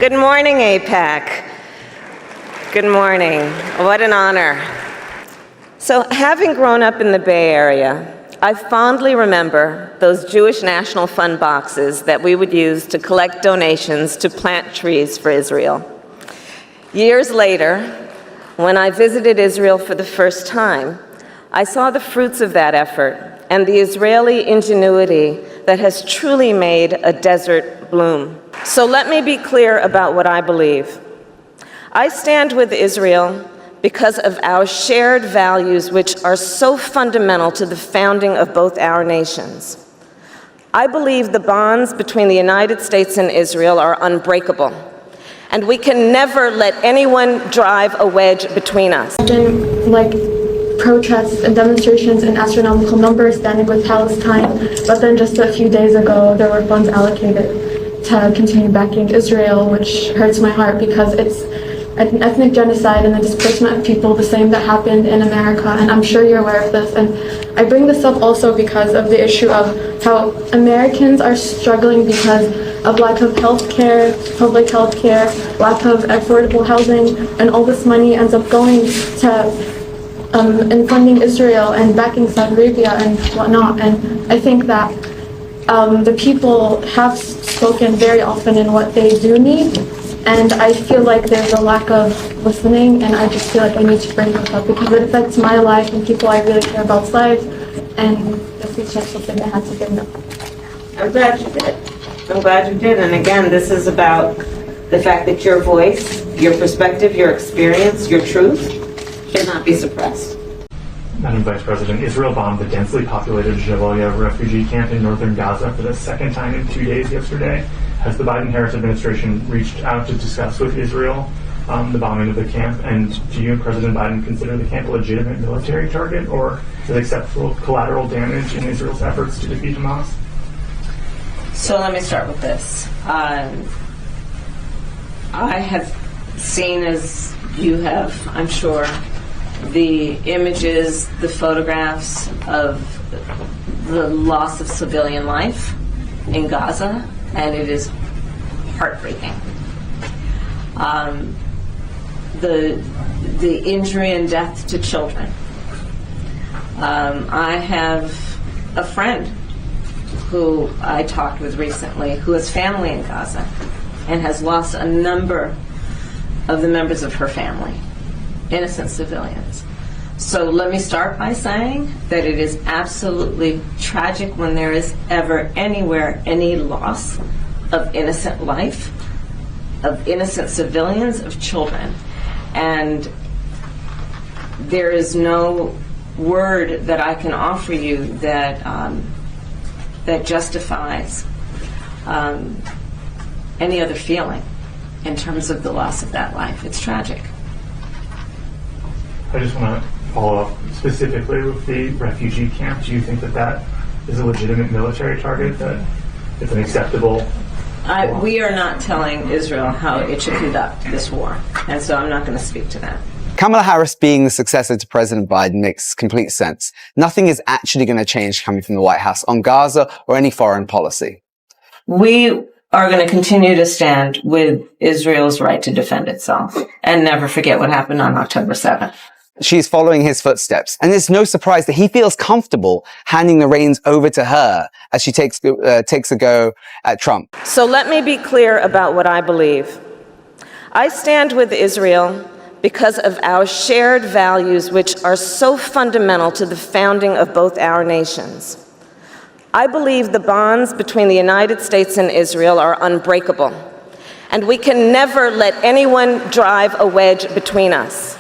Good morning, AIPAC. Good morning. What an honor. So, having grown up in the Bay Area, I fondly remember those Jewish National Fund boxes that we would use to collect donations to plant trees for Israel. Years later, when I visited Israel for the first time, I saw the fruits of that effort and the Israeli ingenuity that has truly made a desert bloom. So let me be clear about what I believe. I stand with Israel because of our shared values, which are so fundamental to the founding of both our nations. I believe the bonds between the United States and Israel are unbreakable, and we can never let anyone drive a wedge between us. Protests and demonstrations in astronomical numbers standing with Palestine, but then just a few days ago there were funds allocated to continue backing Israel, which hurts my heart because it's an ethnic genocide and the displacement of people, the same that happened in America, and I'm sure you're aware of this. And I bring this up also because of the issue of how Americans are struggling because of lack of health care, public health care, lack of affordable housing, and all this money ends up going to in funding Israel and backing Saudi Arabia and whatnot. And I think that the people have spoken very often in what they do need, and I feel like there's a lack of listening, and I just feel like I need to bring this up because it affects my life and people I really care about's lives, and this is just something I had to bring up. I'm glad you did. I'm glad you did. And again, this is about the fact that your voice, your perspective, your experience, your truth should not be suppressed. Madam Vice President, Israel bombed the densely populated Jabalia refugee camp in northern Gaza for the second time in 2 days yesterday. Has the Biden-Harris administration reached out to discuss with Israel the bombing of the camp? And do you and President Biden consider the camp a legitimate military target or is acceptable collateral damage in Israel's efforts to defeat Hamas? So let me start with this. I have seen, as you have, I'm sure, the images, the photographs of the loss of civilian life in Gaza, and it is heartbreaking. The injury and death to children. I have a friend who I talked with recently who has family in Gaza and has lost a number of the members of her family, innocent civilians. So let me start by saying that it is absolutely tragic when there is ever anywhere any loss of innocent life, of innocent civilians, of children. And there is no word that I can offer you that that justifies any other feeling in terms of the loss of that life. It's tragic. I just want to follow up specifically with the refugee camp. Do you think that that is a legitimate military target, that it's an acceptable? We are not telling Israel how it should conduct this war, and so I'm not going to speak to that. Kamala Harris being the successor to President Biden makes complete sense. Nothing is actually going to change coming from the White House on Gaza or any foreign policy. We are going to continue to stand with Israel's right to defend itself and never forget what happened on October 7th. She's following his footsteps, and it's no surprise that he feels comfortable handing the reins over to her as she takes a go at Trump. So let me be clear about what I believe. I stand with Israel because of our shared values, which are so fundamental to the founding of both our nations. I believe the bonds between the United States and Israel are unbreakable, and we can never let anyone drive a wedge between us.